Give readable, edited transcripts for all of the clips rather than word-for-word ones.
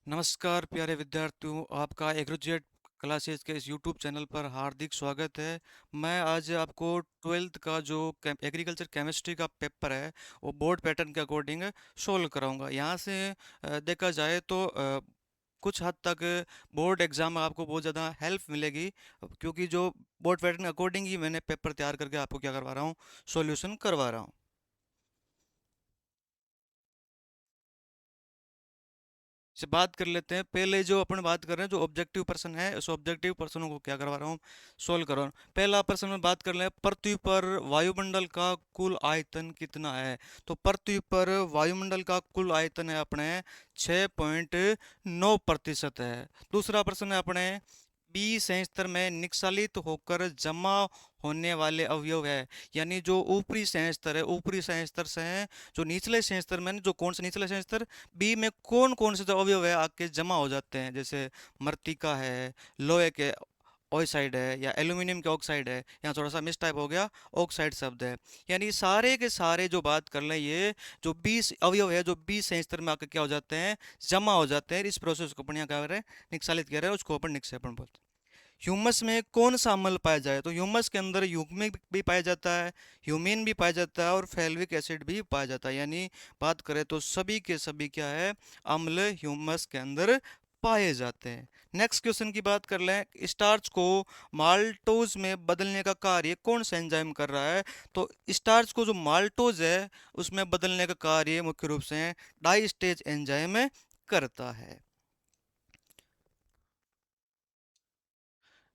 नमस्कार प्यारे विद्यार्थियों, आपका एग्रोजेट क्लासेस के इस यूट्यूब चैनल पर हार्दिक स्वागत है। मैं आज आपको ट्वेल्थ का जो एग्रीकल्चर केमिस्ट्री का पेपर है वो बोर्ड पैटर्न के अकॉर्डिंग सोल्व कराऊंगा। यहाँ से देखा जाए तो कुछ हद तक बोर्ड एग्जाम में आपको बहुत ज़्यादा हेल्प मिलेगी, क्योंकि जो बोर्ड पैटर्न के अकॉर्डिंग ही मैंने पेपर तैयार करके आपको क्या करवा रहा हूँ, सॉल्यूशन करवा रहा हूँ। से बात कर लेते हैं। पहले जो अपन बात कर रहे हैं, जो ऑब्जेक्टिव पर्सन है, उस ऑब्जेक्टिव पर्सनों को क्या करवा रहा हूँ, सोल्व करवा रहा हूँ। पहला पर्सन में बात कर ले, पृथ्वी पर वायुमंडल का कुल आयतन कितना है। तो पृथ्वी पर वायुमंडल का कुल आयतन है अपने 6.9% है। दूसरा प्रश्न है अपने, बी संयंत्र में निक्षालित होकर जमा होने वाले अवयव है। यानी जो ऊपरी संयंत्र है, ऊपरी संयंत्र से है जो निचले संयंत्र में, जो कौन से निचले संयंत्र बी में कौन कौन से जो अवयव है आके जमा हो जाते हैं, जैसे मृत्तिका है, लोहे के ऑक्साइड है, या एल्यूमिनियम के ऑक्साइड है। यहाँ थोड़ा सा मिस टाइप हो गया, ऑक्साइड शब्द है। यानी सारे के सारे जो बात कर लें, ये जो 20 अवयव है जो 20 संयंत्र में आकर क्या हो जाते हैं, जमा हो जाते हैं। इस प्रोसेस को अपन यहाँ क्या कर रहे हैं, निक्षालित कर रहे हैं, उसको अपन निक्षेपण बोलते हैं। ह्यूमस में कौन सा अम्ल पाया जाए, तो ह्यूमस के अंदर ह्यूमिक भी पाया जाता है, ह्यूमिन भी पाया जाता है, और फेल्विक एसिड भी पाया जाता है। यानी बात करें तो सभी के सभी क्या है, अम्ल ह्यूमस के अंदर पाए जाते हैं। नेक्स्ट क्वेश्चन की बात कर लें, स्टार्च को माल्टोज में बदलने का कार्य कौन सा एंजाइम कर रहा है। तो स्टार्च को जो माल्टोज है उसमें बदलने का कार्य मुख्य रूप से डाई स्टेज एंजाइम करता है।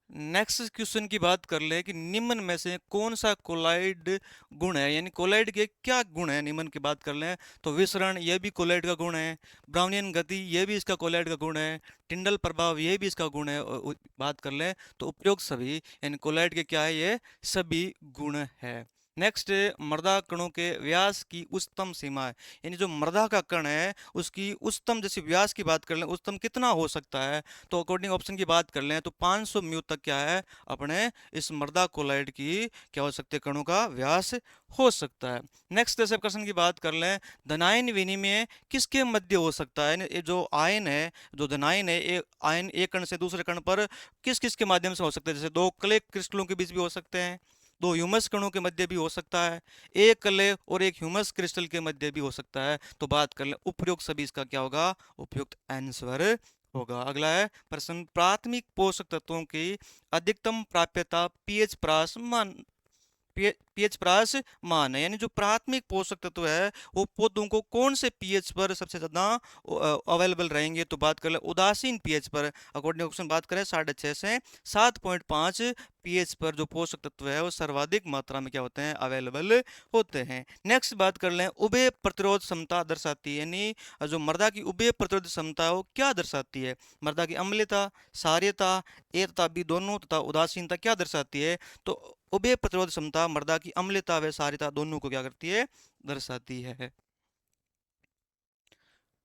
नेक्स्ट क्वेश्चन की बात कर ले कि निम्न में से कौन सा कोलाइड गुण है। यानी कोलाइड के क्या गुण है, निम्न की बात कर लें तो विसरण ये भी कोलाइड का गुण है, ब्राउनियन गति ये भी इसका कोलाइड का गुण है, टिंडल प्रभाव ये भी इसका गुण है। और बात कर लें तो उपयोग सभी, यानी कोलाइड के क्या है, ये सभी गुण है। नेक्स्ट, मृदा कणों के व्यास की उच्चतम सीमा है। यानी जो मृदा का कण है उसकी उच्चतम, जैसे व्यास की बात कर लें, उच्चतम कितना हो सकता है, तो अकॉर्डिंग ऑप्शन की बात कर लें तो 500 म्यू तक क्या है, अपने इस मृदा कोलाइड की क्या हो सकते हैं, कणों का व्यास हो सकता है। नेक्स्ट जैसे क्वेश्चन की बात कर लें, धनायन विनिमय किसके मध्य हो सकता है। ये जो आयन है, जो धनायन है, ये आयन एक कण से दूसरे कण पर किस किस के माध्यम से हो सकते हैं, जैसे दो क्ले क्रिस्टलों के बीच भी हो सकते हैं, दो ह्यूमस कणों के मध्य भी हो सकता है, एक क्ले और एक ह्यूमस क्रिस्टल के मध्य भी हो सकता है। तो बात कर लें उपयुक्त सभी, इसका क्या होगा, उपयुक्त आंसर होगा। अगला है प्रश्न, प्राथमिक पोषक तत्वों की अधिकतम प्राप्यता पीएच प्रास मान, पीएच प्रास मान है। यानी जो प्राथमिक पोषक तत्व है वो पौधों को कौन से पीएच पर सबसे ज्यादा अवेलेबल रहेंगे। तो बात कर ले उदासीन पीएच पर, अकॉर्डिंग ऑप्शन बात करें 6.5 से 7.5 पीएच पर जो पोषक तत्व है वो सर्वाधिक मात्रा में क्या होते हैं, अवेलेबल होते हैं। नेक्स्ट बात कर लें, उभय प्रतिरोध क्षमता दर्शाती है। यानी जो मृदा की उभय प्रतिरोध क्षमता है वो क्या दर्शाती है, मृदा की अम्लता, क्षारीयता, ए तथा बी दोनों तथा उदासीनता क्या दर्शाती है। तो उभय प्रतिरोध क्षमता मृदा की अम्लता व क्षारीयता दोनों को क्या करती है, दर्शाती है।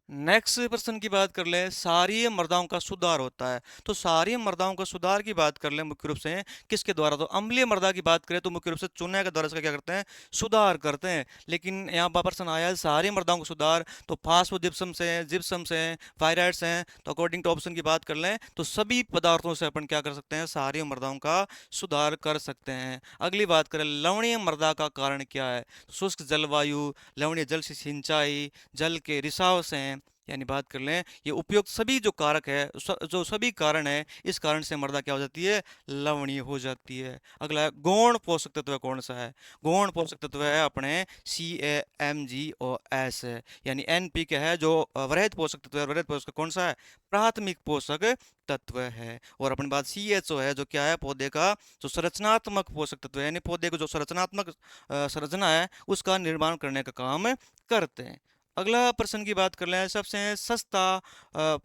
नेक्स्ट प्रश्न की बात कर ले, क्षारीय मृदाओं का सुधार होता है। तो क्षारीय मृदाओं का सुधार की बात कर ले मुख्य रूप से किसके द्वारा, तो अम्लीय मृदा की बात करें तो मुख्य रूप से चूना के द्वारा इसका क्या करते हैं, सुधार करते हैं। लेकिन यहाँ पर प्रश्न आया है क्षारीय मृदाओं का सुधार, तो फास्फोजिप्सम से, जिप्सम से, पायराइट से। तो अकॉर्डिंग टू ऑप्शन की बात कर लें तो सभी पदार्थों से अपन क्या कर सकते हैं, क्षारीय मृदाओं का सुधार कर सकते हैं। अगली बात करें, लवणीय मृदा का कारण क्या है। शुष्क जलवायु, लवणीय जल से सिंचाई, जल के रिसाव से, यानी बात कर लें ये उपयुक्त सभी जो कारक है, जो सभी कारण है, इस कारण से मृदा क्या हो जाती है, लवणीय हो जाती है। अगला है गौण पोषक तत्व कौन सा है। गौण पोषक तत्व है अपने CaMgOS है। यानी NP क्या है, जो वृहद पोषक तत्व है, वृहद पोषक कौन सा है, प्राथमिक पोषक तत्व है। और अपनी बात CHO है, जो क्या है, पौधे का जो संरचनात्मक पोषक तत्व है, यानी पौधे को जो संरचनात्मक संरचना है उसका निर्माण करने का काम करते हैं। अगला प्रश्न की बात कर लें, सबसे सस्ता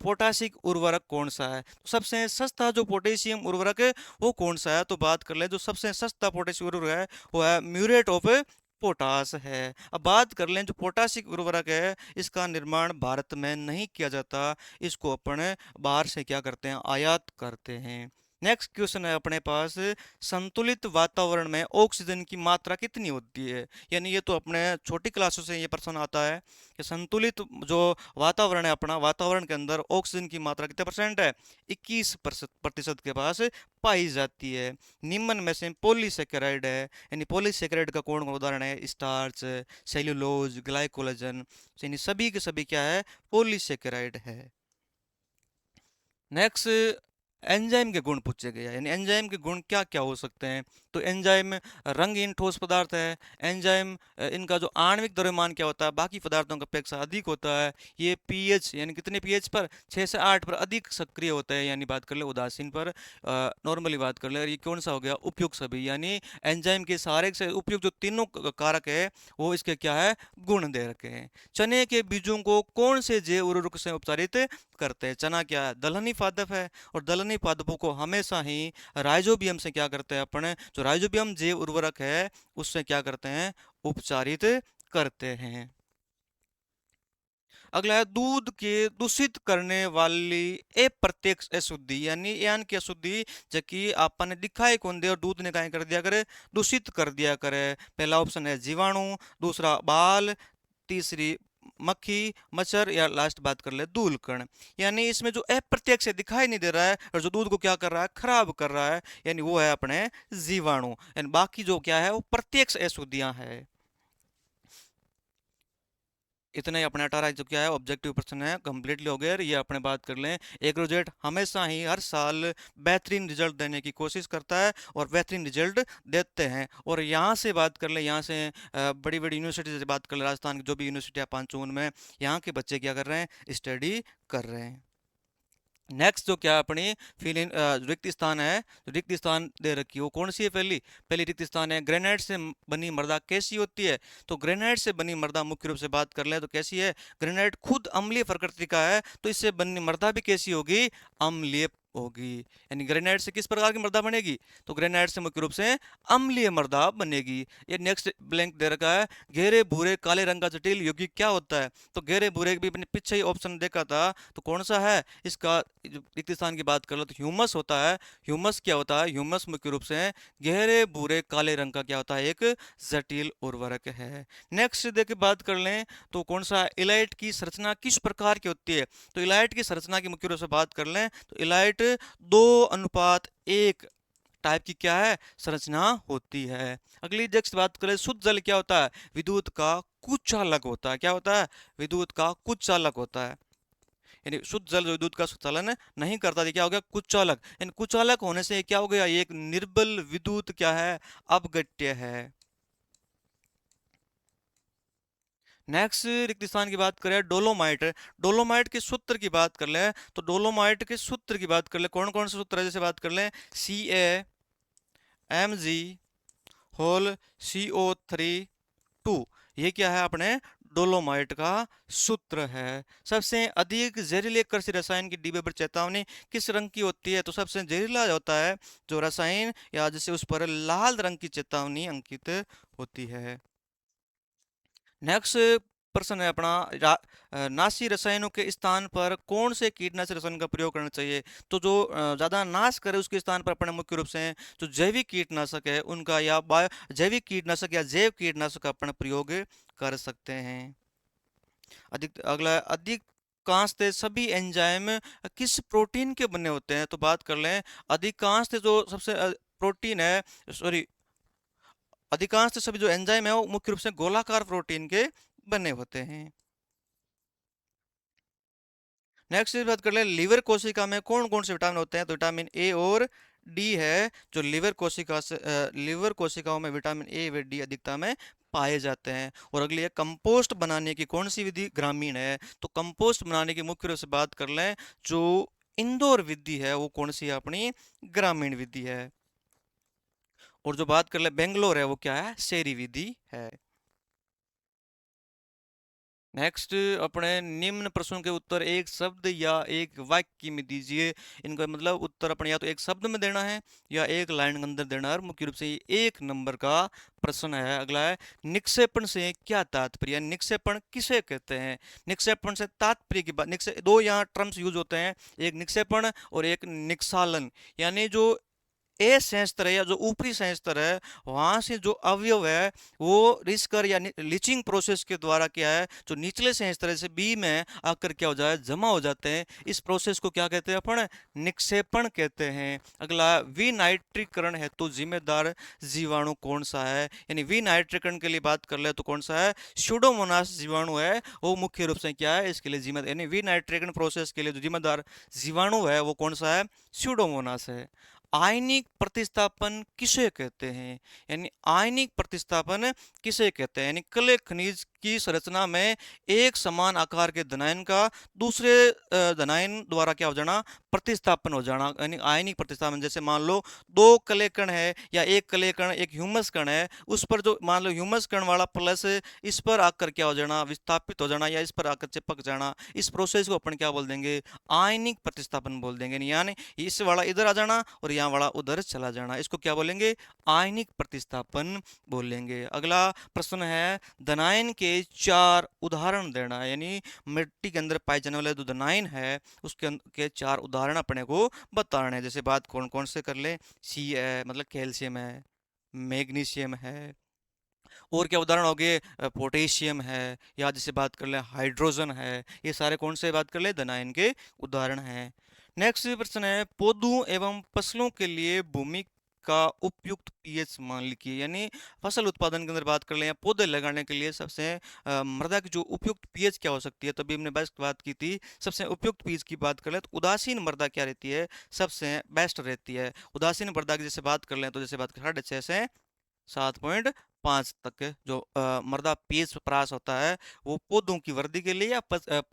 पोटासिक उर्वरक कौन सा है। तो सबसे सस्ता जो पोटेशियम उर्वरक है वो कौन सा है, तो बात कर लें जो सबसे सस्ता पोटेशियम उर्वरक है वो है म्यूरेट ऑफ पोटास है। अब बात कर लें जो पोटासिक उर्वरक है इसका निर्माण भारत में नहीं किया जाता, इसको अपन बाहर से क्या करते हैं, आयात करते हैं। नेक्स्ट क्वेश्चन है अपने पास, संतुलित वातावरण में ऑक्सीजन की मात्रा कितनी होती है? यानी ये तो अपने छोटी क्लासों से ये प्रश्न आता है कि संतुलित जो वातावरण है, अपना वातावरण के अंदर ऑक्सीजन की मात्रा कितने परसेंट है? 21% के पास पाई जाती है। निम्न में से पॉलीसेकेराइड है, यानी पॉलीसेकेराइड का कौन कौन उदाहरण है? स्टार्च, सेल्यूलोज, ग्लाइकोलाजन, यानी सभी के सभी क्या है? पॉलीसेकेराइड है। नेक्स्ट, एंजाइम के गुण पूछे गए हैं, यानी एंजाइम के गुण क्या क्या हो सकते हैं? तो एंजाइम रंगहीन ठोस पदार्थ है। एंजाइम इनका जो आणविक द्रव्यमान क्या होता है? बाकी पदार्थों की अपेक्षा अधिक होता है। ये पीएच यानी कितने पीएच पर? 6 से 8 पर अधिक सक्रिय होता है, यानी बात कर ले उदासीन पर। नॉर्मली बात कर ले, और ये कौन सा हो गया? उपयुक्त सभी, यानी एंजाइम के सारे से उपयुक्त जो तीनों कारक है वो इसके क्या है? गुण दे रखे हैं। चने के बीजों को कौन से जैव उर्वरक से उपचारित करते हैं? चना क्या है? दलहनी पादप है, और दलहनी पादपों को हमेशा ही राइजोबियम से क्या करते हैं? अपने जो राइजोबियम जैव उर्वरक है उससे क्या करते हैं? उपचारित करते हैं। अगला है, दूध के दूषित करने वाली अप्रत्यक्ष अशुद्धि, यानी यान की अशुद्धि जबकि आपने दिखाई कौन दे और दूध ने क्या कर दिया करे? दूषित कर दिया करे। पहला ऑप्शन है जीवाणु, दूसरा बाल, तीसरी मक्खी, मच्छर, या लास्ट बात कर ले धूल कण। यानी इसमें जो अप्रत्यक्ष है, दिखाई नहीं दे रहा है, और जो दूध को क्या कर रहा है? खराब कर रहा है, यानी वो है अपने जीवाणु। यानी बाकी जो क्या है वो प्रत्यक्ष अशुद्धियां है। इतने ही अपने 18 जो क्या है ऑब्जेक्टिव प्रश्न है कंप्लीटली हो गए। और ये अपने बात कर लें, एग्रोजेट हमेशा ही हर साल बेहतरीन रिजल्ट देने की कोशिश करता है और बेहतरीन रिजल्ट देते हैं। और यहाँ से बात कर ले, यहाँ से बड़ी बड़ी यूनिवर्सिटी से बात कर ले, राजस्थान की जो भी यूनिवर्सिटी है पांचून में, यहाँ के बच्चे क्या कर रहे हैं? स्टडी कर रहे हैं। नेक्स्ट जो क्या अपनी रिक्त स्थान है, रिक्त स्थान दे रखी है वो कौन सी है? पहली पहली रिक्त स्थान है, ग्रेनाइट से बनी मृदा कैसी होती है? तो ग्रेनाइट से बनी मृदा मुख्य रूप से बात कर ले तो कैसी है? ग्रेनाइट खुद अम्लीय प्रकृति का है, तो इससे बनी मृदा भी कैसी होगी? अम्लीय होगी। यानी ग्रेनाइट से किस प्रकार की मृदा बनेगी? तो ग्रेनाइट से मुख्य रूप से अम्लीय मृदा बनेगी। ये नेक्स्ट ब्लैंक दे रखा है, गहरे भूरे काले रंग का जटिल यौगिक क्या होता है? तो गहरे भूरे भी अपने पीछे ही ऑप्शन देखा था, तो कौन सा है इसका? रिक्त स्थान की बात कर लो तो ह्यूमस होता है। ह्यूमस क्या होता है? ह्यूमस मुख्य रूप से गहरे भूरे काले रंग का क्या होता है? एक जटिल उर्वरक है। नेक्स्ट देखिए बात कर लें तो कौन सा? इलाइट की संरचना किस प्रकार की होती है? तो इलाइट की संरचना की मुख्य रूप से बात कर लें तो इलाइट 2:1 टाइप की क्या है? संरचना होती है। अगली नेक्स्ट बात करें, शुद्ध जल क्या होता है? विद्युत का कुचालक होता है। क्या होता है? विद्युत का कुचालक होता है। यानी शुद्ध जल जो विद्युत का संचालन नहीं करता, ये क्या हो गया? कुचालक। यानी कुचालक होने से क्या हो गया? ये एक निर्बल विद्युत क्या है? अपघट्य है। नेक्स्ट रिक्त स्थान की बात करें, डोलोमाइट। डोलोमाइट के सूत्र की बात कर ले तो डोलोमाइट के सूत्र की बात कर ले, कौन कौन से सूत्र है? जैसे बात कर ले, CaMgCO3 ये क्या है अपने? डोलोमाइट का सूत्र है। सबसे अधिक जहरीले कृषि रसायन की डिब्बे पर चेतावनी किस रंग की होती है? तो सबसे जहरीला होता है जो रसायन या जैसे उस पर लाल रंग की चेतावनी अंकित होती है। नेक्स्ट प्रश्न है अपना, नाशी रसायनों के स्थान पर कौन से कीटनाशक रसायन का प्रयोग करना चाहिए? तो जो ज्यादा नाश करे उसके स्थान पर अपने मुख्य रूप से जो जैविक कीटनाशक है उनका, या बायो जैविक कीटनाशक या जैव कीटनाशक का अपना प्रयोग कर सकते हैं। अधिक अगला, अधिकांशतः सभी एंजाइम किस प्रोटीन के बने होते हैं? तो बात कर लें, अधिकांशतः जो सबसे प्रोटीन है, सॉरी, अधिकांश सभी जो एंजाइम है वो मुख्य रूप से गोलाकार प्रोटीन के बने होते हैं। नेक्स्ट बात कर ले, लीवर कोशिका में कौन कौन से विटामिन होते हैं? तो विटामिन ए और डी है जो लीवर कोशिका से लीवर कोशिकाओं में विटामिन ए व डी अधिकता में पाए जाते हैं। और अगली है, कंपोस्ट बनाने की कौन सी विधि ग्रामीण है? तो कंपोस्ट बनाने की मुख्य रूप से बात कर लें, जो इंदौर विधि है वो कौन सी है? अपनी ग्रामीण विधि है। और जो बात कर ले बेंगलोर है वो क्या है? शहरी विधि है। नेक्स्ट अपने निम्न प्रश्नों के उत्तर एक शब्द या एक वाक्य में दीजिए। इनका मतलब उत्तर अपने या तो एक शब्द में देना है या एक लाइन के अंदर देना है, और मुख्य रूप से ये 1 नंबर का प्रश्न है। अगला है, निक्षेपण से क्या तात्पर्य? निक्षेपण किसे कहते हैं? निक्षेपण से तात्पर्य की बात, दो यहाँ टर्म्स यूज होते हैं, एक निक्षेपण और एक निक्षालन। यानी जो ए संयंत्र है या जो ऊपरी संयंत्र है, वहां से जो अवयव है वो रिसकर या लीचिंग प्रोसेस के द्वारा क्या है, जो निचले संयंत्र से बी में आकर क्या हो जाए, जमा हो जाते हैं। इस प्रोसेस को क्या कहते हैं अपन? निक्षेपण कहते हैं। अगला, विनाइट्रीकरण हेतु जिम्मेदार जीवाणु कौन सा है? यानी विनाइट्रीकरण के लिए बात कर ले तो कौन सा है? स्यूडोमोनास जीवाणु है, वो मुख्य रूप से क्या है इसके लिए जिम्मेदार, यानी विनाइट्रीकरण प्रोसेस के लिए जो जिम्मेदार जीवाणु है वो कौन सा है? स्यूडोमोनास है। आयनिक प्रतिस्थापन किसे कहते हैं? यानी आयनिक प्रतिस्थापन किसे कहते हैं? यानी क्ले खनिज की संरचना में एक समान आकार के धनायन का दूसरे धनायन द्वारा क्या हो जाना? प्रतिस्थापन हो जाना, यानी आयनिक प्रतिस्थापन। जैसे मान लो दो क्ले कण है या एक क्ले कण, एक ह्यूमस कण है, उस पर जो मान लो ह्यूमस कण वाला प्लस इस पर आकर क्या हो जाना? विस्थापित हो जाना या इस पर आकर चिपक जाना, इस प्रोसेस को अपन क्या बोल देंगे? आयनिक प्रतिस्थापन बोल देंगे। यानी इस वाला इधर आ जाना और यहाँ वाला उधर चला जाना, इसको क्या बोलेंगे? आयनिक प्रतिस्थापन बोलेंगे। अगला प्रश्न है, धनायन के 4 उदाहरण देना। यानी मिट्टी के अंदर पाए जाने वाले जो धनायन है उसके के 4 उदाहरण अपने को बताने हैं। जैसे बात कौन कौन से कर ले? सी है, मतलब कैल्शियम है, मैग्नीशियम है, और क्या उदाहरण हो गए? पोटेशियम है, या जैसे बात कर ले हाइड्रोजन है। ये सारे कौन से बात कर ले? धनायन के उदाहरण हैं। नेक्स्ट प्रश्न है, पौधों एवं फसलों के लिए भूमि का उपयुक्त पीएच मान लिखिए। यानी फसल उत्पादन के अंदर बात कर ले या पौधे लगाने के लिए सबसे मृदा की जो उपयुक्त पीएच क्या हो सकती है, तभी हमने बेस्ट बात की थी। सबसे उपयुक्त पीएच की बात कर ले तो उदासीन मृदा क्या रहती है? सबसे बेस्ट रहती है। उदासीन मृदा की जैसे बात कर ले तो जैसे बात कर 6.5 से 7.5 तक जो मृदा पीएच प्राप्त होता है, वो पौधों की वृद्धि के लिए या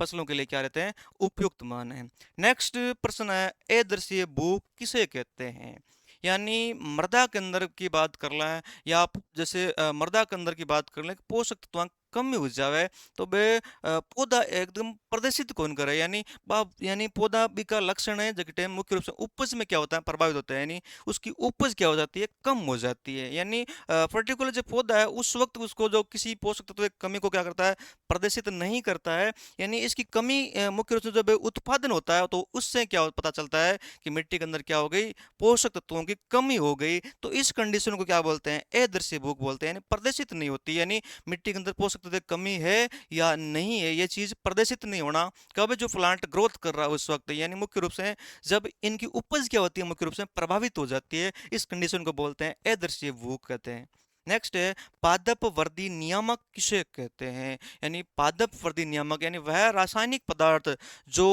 फसलों के लिए क्या रहते हैं? उपयुक्त मान है। नेक्स्ट प्रश्न है, अदृश्य भूख किसे कहते हैं? यानी मृदा के अंदर की बात कर लें या आप जैसे मृदा के अंदर की बात कर लें, पोषक तत्व कमी हो जावे तो बे पौधा एकदम प्रदर्शित कौन करे? यानी पौधा भी का लक्षण है जगटे मुख्य रूप से उपज में क्या होता है? प्रभावित होता है। यानी उसकी उपज क्या हो जाती है? कम हो जाती है। यानी पर्टिकुलर जो पौधा है उस वक्त उसको जो किसी पोषक तत्व की कमी को क्या करता है? प्रदर्शित नहीं करता है। यानी इसकी कमी मुख्य रूप से जब उत्पादन होता है तो उससे क्या पता चलता है कि मिट्टी के अंदर क्या हो गई? पोषक तत्वों की कमी हो गई। तो इस कंडीशन को क्या बोलते हैं? अदृश्य भूख बोलते हैं। यानी प्रदर्शित नहीं होती, यानी मिट्टी के अंदर पोषक तत्व की कमी है या नहीं है, ये चीज प्रदर्शित नहीं होना कब? जो प्लांट ग्रोथ कर रहा है उस वक्त। यानी मुख्य रूप से जब इनकी उपज क्या होती है? मुख्य रूप से प्रभावित हो जाती है। इस कंडीशन को बोलते हैं अदृश्य भूख कहते हैं। नेक्स्ट है, पादप वर्धी नियामक किसे कहते हैं? यानी पादप वर्धी नियामक यानी वह रासायनिक पदार्थ जो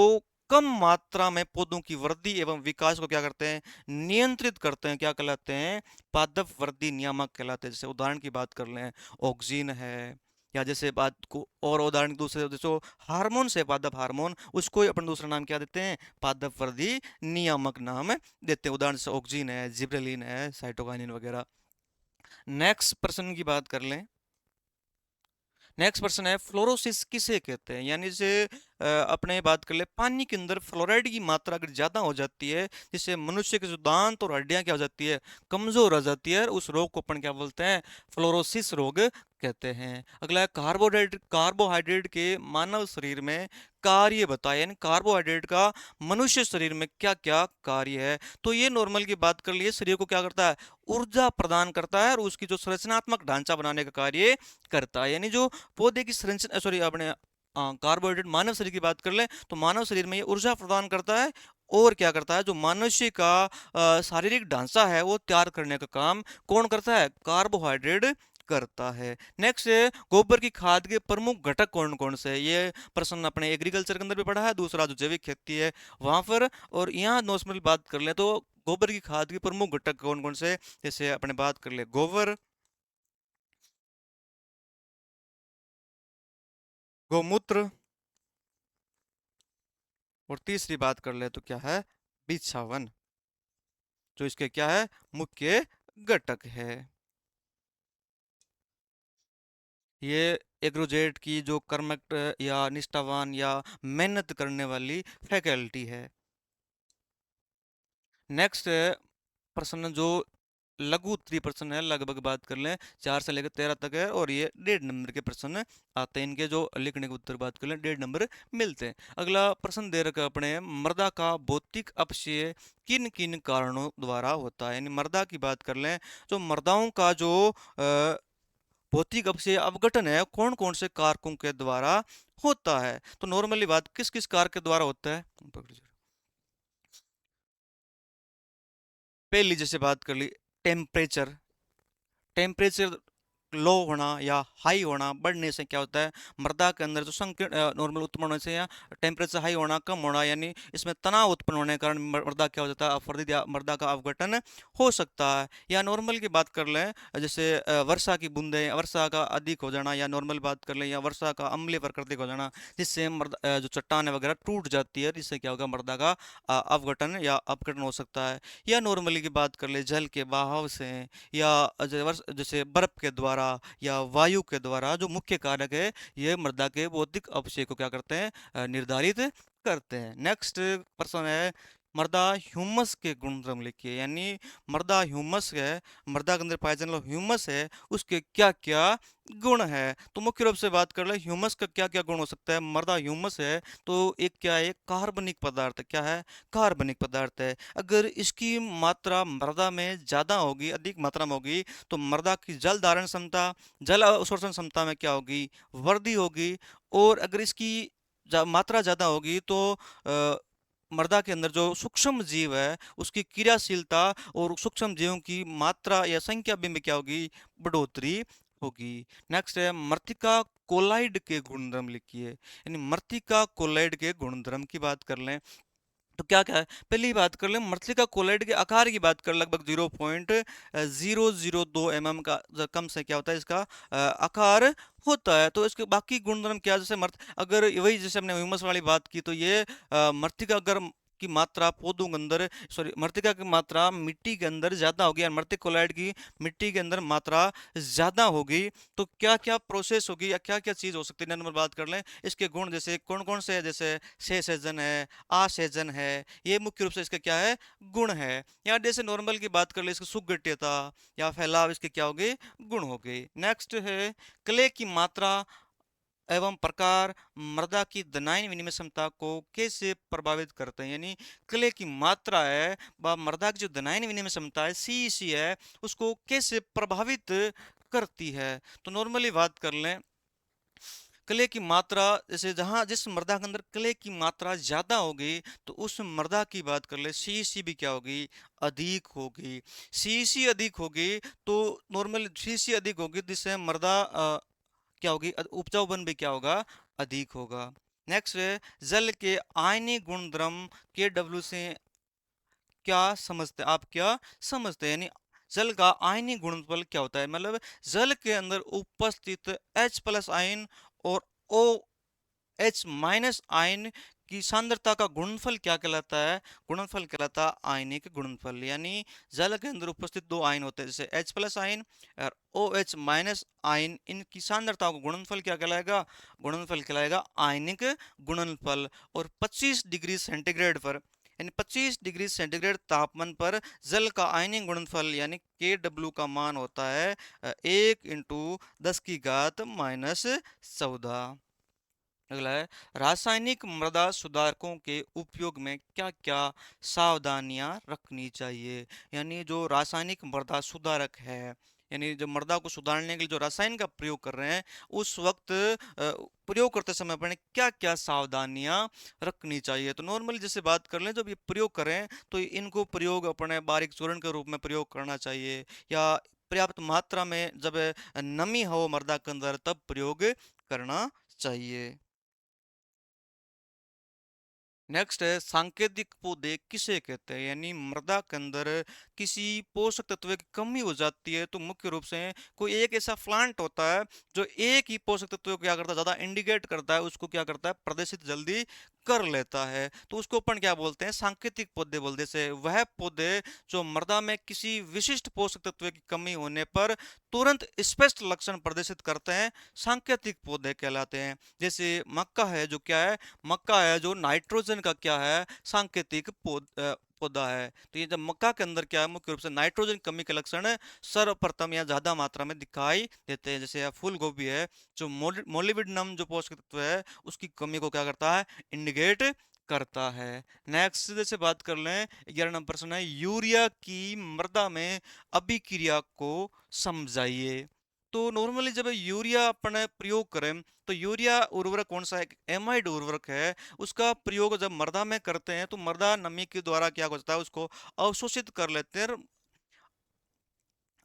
कम मात्रा में पौधों की वृद्धि एवं विकास को क्या करते हैं? नियंत्रित करते हैं। क्या कहलाते हैं? पादप वृद्धि नियामक कहलाते हैं। जैसे उदाहरण की बात कर लें, ऑक्सीन है, या जैसे बात को और उदाहरण दूसरे जैसे हार्मोन से पादप हार्मोन, उसको ही अपन दूसरा नाम क्या देते हैं? पादप वर्धी नियामक नाम देते हैं। उदाहरण से ऑक्सीन है, जिब्रेलिन है, साइटोकाइनिन वगैरह। नेक्स्ट प्रश्न की बात कर लें। नेक्स्ट प्रश्न है, फ्लोरोसिस किसे कहते हैं? यानी जैसे अपने बात कर ले, पानी के अंदर फ्लोराइड की मात्रा अगर ज्यादा हो जाती है, जिससे मनुष्य के जो दांत और हड्डियां क्या हो जाती है? कमजोर हो जाती है। उस रोग को अपन क्या बोलते हैं? फ्लोरोसिस रोग कहते हैं। अगला है, कार्बोहाइड्रेट कार्बोहाइड्रेट के मानव शरीर में कार्य बताएं। यानी कार्बोहाइड्रेट का मनुष्य शरीर में क्या क्या कार्य है? तो ये नॉर्मल की बात कर लिए, शरीर को क्या करता है? ऊर्जा प्रदान करता है और उसकी जो संरचनात्मक ढांचा बनाने का कार्य करता है। यानी जो पौधे की संरचना, सॉरी अपने कार्बोहाइड्रेट मानव शरीर की बात कर ले तो मानव शरीर में ये ऊर्जा प्रदान करता है और क्या करता है? जो मनुष्य का शारीरिक ढांचा है वो तैयार करने का काम कौन करता है? कार्बोहाइड्रेट करता है। नेक्स्ट है, गोबर की खाद के प्रमुख घटक कौन कौन से है? ये प्रश्न अपने एग्रीकल्चर के अंदर भी पढ़ा है, दूसरा जो जैविक खेती है वहां पर। और यहाँ नॉर्मल बात कर ले तो गोबर की खाद के प्रमुख घटक कौन कौन से? जैसे अपने बात कर ले, गोबर, गौमूत्र, और तीसरी बात कर ले तो क्या है? बिछावन, जो इसके क्या है? मुख्य घटक है। ये एग्रोजेट की जो कर्मठ या निष्ठावान या मेहनत करने वाली फैकल्टी है। नेक्स्ट प्रश्न जो लघु उत्तरीय प्रश्न है, लगभग बात कर लें 4 से लेकर 13 तक है, और ये 1.5 नंबर के प्रश्न आते हैं। इनके जो लिखने के उत्तर बात कर लें 1.5 नंबर मिलते हैं। अगला प्रश्न दे रखा है अपने, मृदा का भौतिक अपक्षय किन किन कारणों द्वारा होता है। यानी मृदा की बात कर लें, जो मृदाओं का जो भौतिक अपक्षय अपघटन है कौन कौन से कारकों के द्वारा होता है। तो नॉर्मली बात किस किस कारक के द्वारा होता है। पहली जैसे बात कर ली, टेम्परेचर। टेम्परेचर लो होना या हाई होना, बढ़ने से क्या होता है, मृदा के अंदर जो संकीर्ण नॉर्मल उत्पन्न होने से या टेम्परेचर हाई होना कम होना, यानी इसमें तनाव उत्पन्न होने के कारण मृदा क्या हो जाता है, अवरोधित या मृदा का अवघटन हो सकता है। या नॉर्मल की बात कर लें, जैसे वर्षा की बूंदें, वर्षा का अधिक हो जाना, या नॉर्मल बात कर लें या वर्षा का अम्लीय प्राकृतिक हो जाना, जिससे मृदा जो चट्टान वगैरह टूट जाती है, जिससे क्या होगा, मृदा का अवघटन या अपघटन हो सकता है। या नॉर्मली की बात कर ले, जल के बहाव से या जैसे बर्फ के द्वारा या वायु के द्वारा, जो मुख्य कारक है ये मृदा के भौतिक अपक्षय को क्या करते हैं, निर्धारित करते हैं। नेक्स्ट प्रश्न है, मृदा ह्यूमस के गुणधर्म लिखिए। यानी मृदा ह्यूमस है, मृदा के अंदर पाया जाने वाला ह्यूमस है, उसके क्या क्या गुण है। तो मुख्य रूप से बात कर ले, ह्यूमस का क्या क्या गुण हो सकता है। मृदा ह्यूमस है तो एक क्या है, कार्बनिक पदार्थ। क्या है, कार्बनिक पदार्थ है। अगर इसकी मात्रा मृदा में ज़्यादा होगी, अधिक मात्रा में होगी, तो मृदा की जल धारण क्षमता, जल अवशोषण क्षमता में क्या होगी, वृद्धि होगी। और अगर इसकी मात्रा ज़्यादा होगी तो मृदा के अंदर जो सूक्ष्म जीव है उसकी क्रियाशीलता और सूक्ष्म जीवों की मात्रा या संख्या भी में क्या होगी, बढ़ोतरी होगी। नेक्स्ट है, मृत्तिका कोलाइड के गुणधर्म लिखिए। यानी मृत्तिका कोलाइड के गुणधर्म की बात कर लें तो क्या क्या है। पहली बात कर ले, मृत्तिका कोलाइड के आकार की बात कर, लगभग 0.002 mm का कम से क्या होता है इसका आकार होता है। तो इसके बाकी गुणधर्म क्या है, जैसे अगर वही जैसे हमने ह्यूमस वाली बात की, तो ये मृत्तिका अगर की मात्रा पौधों के अंदर, सॉरी, मृत्तिका की मात्रा मिट्टी के अंदर ज्यादा होगी और मृत्तिका कोलाइड की मिट्टी के अंदर मात्रा ज्यादा होगी, तो क्या क्या प्रोसेस होगी या क्या क्या चीज हो सकती है, नंबर बात कर लें। इसके गुण जैसे कौन कौन से है, जैसे सेजन है, आसेजन है, ये मुख्य रूप से इसका क्या है, गुण है। या जैसे नॉर्मल की बात कर ले, इसकी सुगठियता या फैलाव, इसके क्या हो गए, गुण हो गए। नेक्स्ट है, क्ले की मात्रा एवं प्रकार मृदा की दनाइन विनिमय क्षमता को कैसे प्रभावित करते हैं। यानी क्ले की मात्रा है व मृदा की जो दनाइन विनिमय क्षमता है, सीईसी है, उसको कैसे प्रभावित करती है। तो नॉर्मली बात कर लें, क्ले की मात्रा, जैसे जहां जिस मृदा के अंदर क्ले की मात्रा ज्यादा होगी, तो उस मृदा की बात कर ले, सीईसी भी क्या होगी, अधिक होगी। सीईसी अधिक होगी तो नॉर्मल सीईसी अधिक होगी, जिससे मृदा क्या होगी, उपजाऊपन भी क्या होगा, अधिक होगा। नेक्स्ट है, जल के आयनीय गुणधर्म के डब्ल्यू से क्या समझते हैं आप, क्या समझते हैं। यानी जल का आयनीय गुणनफल क्या होता है, मतलब जल के अंदर उपस्थित H+ आयन और OH- आयन की सांद्रता का गुणनफल क्या कहलाता है, गुणनफल कहलाता है आयनिक गुणनफल। यानी जल के अंदर उपस्थित दो आयन होते हैं, जैसे H+ आयन और OH- आयन, इनकी सांद्रता का गुणनफल क्या कहलाएगा, गुणनफल कहलाएगा आयनिक गुणनफल। और 25 डिग्री सेंटीग्रेड पर, यानी 25 डिग्री सेंटीग्रेड तापमान पर जल का आयनिक गुणनफल यानी KW का मान होता है 1 × 10⁻⁻14। अगला है, रासायनिक मृदा सुधारकों के उपयोग में क्या क्या सावधानियां रखनी चाहिए। यानी जो रासायनिक मृदा सुधारक है, यानी जो मृदा को सुधारने के लिए जो रसायन का प्रयोग कर रहे हैं, उस वक्त प्रयोग करते समय अपने क्या क्या सावधानियां रखनी चाहिए। तो नॉर्मली जैसे बात कर लें, जब ये प्रयोग करें तो इनको प्रयोग अपने बारीक चूर्ण के रूप में प्रयोग करना चाहिए, या पर्याप्त मात्रा में जब नमी हो मृदा के अंदर तब प्रयोग करना चाहिए। नेक्स्ट है सांकेतिक पौधे किसे कहते हैं, यानी मृदा के अंदर किसी पोषक तत्व की कमी हो जाती है तो मुख्य रूप से कोई एक ऐसा प्लांट होता है जो एक ही पोषक तत्व को क्या करता है, ज्यादा इंडिकेट करता है, उसको क्या करता है, प्रदर्शित जल्दी कर लेता है, तो उसको अपन क्या बोलते हैं, सांकेतिक पौधे बोलते हैं। जैसे वह पौधे जो मृदा में किसी विशिष्ट पोषक तत्व की कमी होने पर तुरंत स्पष्ट लक्षण प्रदर्शित करते हैं, सांकेतिक पौधे कहलाते हैं। जैसे मक्का है, जो क्या है, मक्का है जो नाइट्रोजन का क्या है, सांकेतिक पौधा है। तो ये जब मक्का के अंदर क्या है, मुख्य रूप से नाइट्रोजन कमी के लक्षण सर्वप्रथम या ज्यादा मात्रा में दिखाई देते हैं। जैसे फूल गोभी है, जो मोलिब्डेनम जो पोषक तत्व है उसकी कमी को क्या करता है, इंडिकेट करता है। नेक्स्ट जैसे बात कर लें, 11 नंबर प्रश्न है, यूरिया की मृदा में अभिक्रिया को समझाइए। तो नॉर्मली जब यूरिया अपन प्रयोग करें तो यूरिया उर्वरक कौन सा है, एमाइड उर्वरक है, उसका प्रयोग जब मृदा में करते हैं तो मृदा नमी के द्वारा क्या होता है, उसको अवशोषित कर लेते हैं।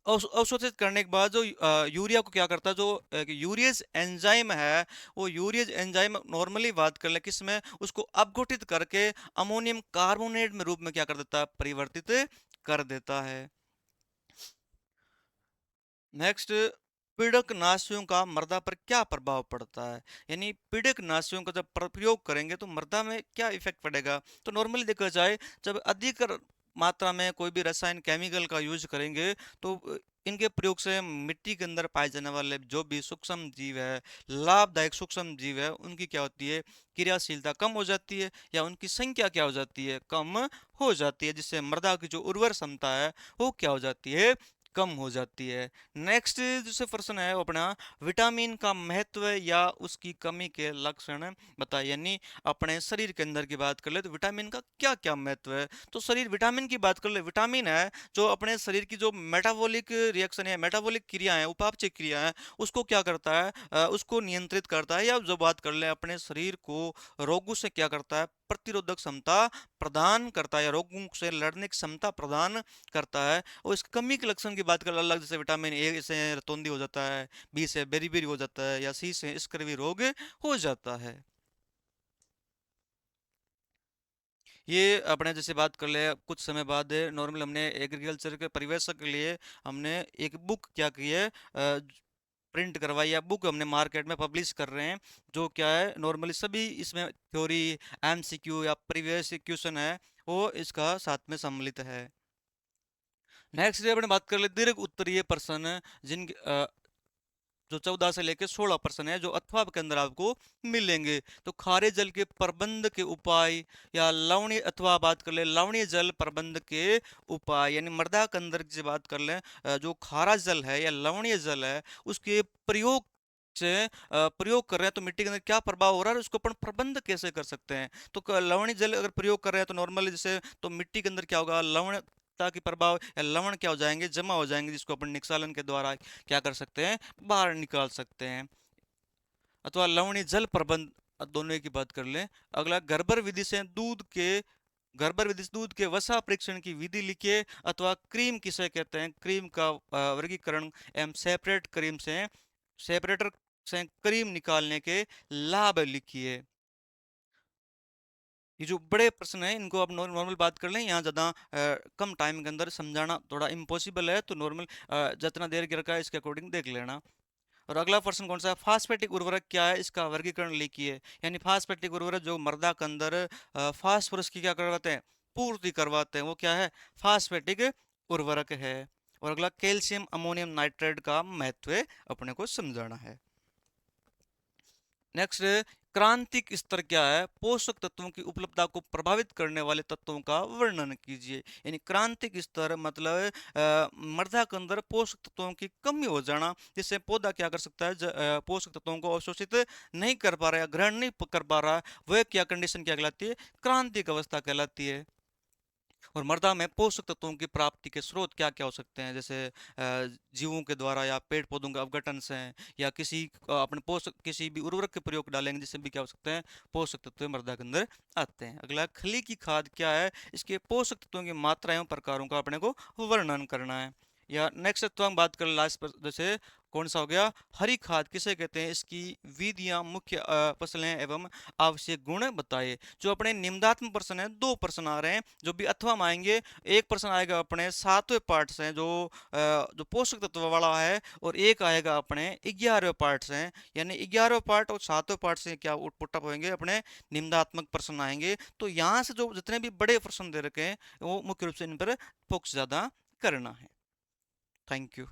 अवशोषित करने के बाद जो यूरिया को क्या करता है, जो यूरियस एंजाइम है, वो यूरियस एंजाइम नॉर्मली बात कर ले किसमें, उसको अपघटित करके अमोनियम कार्बोनेट में रूप में क्या कर देता है, परिवर्तित कर देता है। नेक्स्ट, पीड़कनाशियों का मृदा पर क्या प्रभाव पड़ता है, यानी पीड़कनाशियों का जब प्रयोग करेंगे तो मृदा में क्या इफेक्ट पड़ेगा। तो नॉर्मली देखा जाए, जब अधिक मात्रा में कोई भी रसायन केमिकल का यूज करेंगे तो इनके प्रयोग से मिट्टी के अंदर पाए जाने वाले जो भी सूक्ष्म जीव है, लाभदायक सूक्ष्म जीव है, उनकी क्या होती है, क्रियाशीलता कम हो जाती है, या उनकी संख्या क्या हो जाती है, कम हो जाती है, जिससे मृदा की जो उर्वर क्षमता है वो क्या हो जाती है, कम हो जाती है। नेक्स्ट दूसरा प्रश्न है वो अपना, विटामिन का महत्व या उसकी कमी के लक्षण बताइए। यानी अपने शरीर के अंदर की बात कर ले तो विटामिन का क्या क्या महत्व है। तो शरीर विटामिन की बात कर ले, विटामिन है जो अपने शरीर की जो मेटाबॉलिक रिएक्शन है, मेटाबॉलिक क्रिया है, उपापचय क्रिया है, उसको क्या करता है, उसको नियंत्रित करता है। या जो बात कर ले, अपने शरीर को रोगों से क्या करता है, प्रतिरोधक क्षमता प्रदान करता है, या रोगों से लड़ने की क्षमता प्रदान करता है। और इस कमी के लक्षण की बात कर अलग, जैसे विटामिन ए से रतौंधी हो जाता है, बी से बेरीबेरी हो जाता है, या सी से स्कर्वी रोग हो जाता है। ये अपने जैसे बात कर ले, कुछ समय बाद नॉर्मल हमने एग्रीकल्चर के परिवेशक के लिए हमने एक बुक क्या की है, प्रिंट करवाई, या बुक हमने मार्केट में पब्लिश कर रहे हैं, जो क्या है, नॉर्मली सभी इसमें थ्योरी, एमसीक्यू या प्रीवियस क्वेश्चन है, वो इसका साथ में सम्मिलित है। नेक्स्ट डे अपने बात कर ले दीर्घ उत्तरीय प्रश्न, जिन जो 14 से लेकर 16 है, जो अथवा के अंदर आपको मिलेंगे। तो खारे जल के प्रबंध के उपाय, या लवणीय, अथवा बात कर ले लवणीय जल प्रबंध के उपाय, यानी मृदा के अंदर की बात कर ले, जो खारा जल है या लवणीय जल है उसके प्रयोग से प्रयोग कर रहे हैं तो मिट्टी के अंदर क्या प्रभाव हो रहा है और उसको अपन प्रबंध कैसे कर सकते हैं। तो लवणीय जल अगर प्रयोग कर रहे हैं तो नॉर्मली जैसे, तो मिट्टी के अंदर क्या होगा, लवणता की प्रभाव या लवण क्या हो जाएंगे, जमा हो जाएंगे, जिसको अपन निक्षालन के द्वारा क्या कर सकते हैं, बाहर निकाल सकते हैं। अथवा लवणीय जल प्रबंध, दोनों की बात कर लें। अगला, गर्भर विधि से दूध के, गर्भर विधि से दूध के वसा परीक्षण की विधि लिखिए। अथवा क्रीम किसे कहते हैं, क्रीम का वर्गीकरण एवं सेपरेट क्रीम से, सेपरेटर से क्रीम निकालने के लाभ लिखिए। ये जो बड़े प्रश्न हैं इनको आप नॉर्मल बात कर लें, यहाँ ज़्यादा कम टाइम के अंदर समझाना थोड़ा इम्पॉसिबल है, तो नॉर्मल जितना देर की रखा है इसके अकॉर्डिंग देख लेना। और अगला प्रश्न कौन सा है, फास्फेटिक उर्वरक क्या है, इसका वर्गीकरण लिखिए। यानी फास्फेटिक उर्वरक जो मृदा के अंदर फास्फोरस की क्या करवाते हैं, पूर्ति करवाते हैं, वो क्या है, फास्फेटिक उर्वरक है। और अगला, कैल्शियम अमोनियम नाइट्रेट का महत्व अपने को समझाना है। नेक्स्ट, क्रांतिक स्तर क्या है, पोषक तत्वों की उपलब्धता को प्रभावित करने वाले तत्वों का वर्णन कीजिए। यानी क्रांतिक स्तर मतलब मृदा के अंदर पोषक तत्वों की कमी हो जाना, जिससे पौधा क्या कर सकता है, पोषक तत्वों को अवशोषित नहीं कर पा रहा है, ग्रहण नहीं कर पा रहा है, वह क्या कंडीशन क्या कहलाती है, क्रांतिक अवस्था कहलाती है। और मृदा में पोषक तत्वों की प्राप्ति के स्रोत क्या क्या हो सकते हैं, जैसे जीवों के द्वारा, या पेड़ पौधों के अपघटन से, या किसी अपने पोषक किसी भी उर्वरक के प्रयोग डालेंगे जिससे भी क्या हो सकते हैं, पोषक तत्व मृदा के अंदर आते हैं। अगला, खली की खाद क्या है, इसके पोषक तत्वों की मात्रा एवं प्रकारों का अपने को वर्णन करना है। या नेक्स्ट तो हम बात कर लास्ट पर, जैसे कौन सा हो गया? हरी खाद किसे कहते हैं, इसकी विधियां, मुख्य फसलें एवं आवश्यक गुण बताइए। जो अपने निम्नात्मक प्रश्न है, दो प्रश्न आ रहे हैं जो भी अथवा में आएंगे। एक प्रश्न आएगा अपने सातवें पार्ट से जो पोषक तत्व वाला है, और एक आएगा अपने 11वें पार्ट से, यानी 11वें पार्ट और 7वें पार्ट से क्या पुटअप होंगे, अपने निम्नात्मक प्रश्न आएंगे। तो यहाँ से जो जितने भी बड़े प्रश्न दे रखे हैं वो मुख्य रूप से इन पर फोकस ज्यादा करना है। Thank you.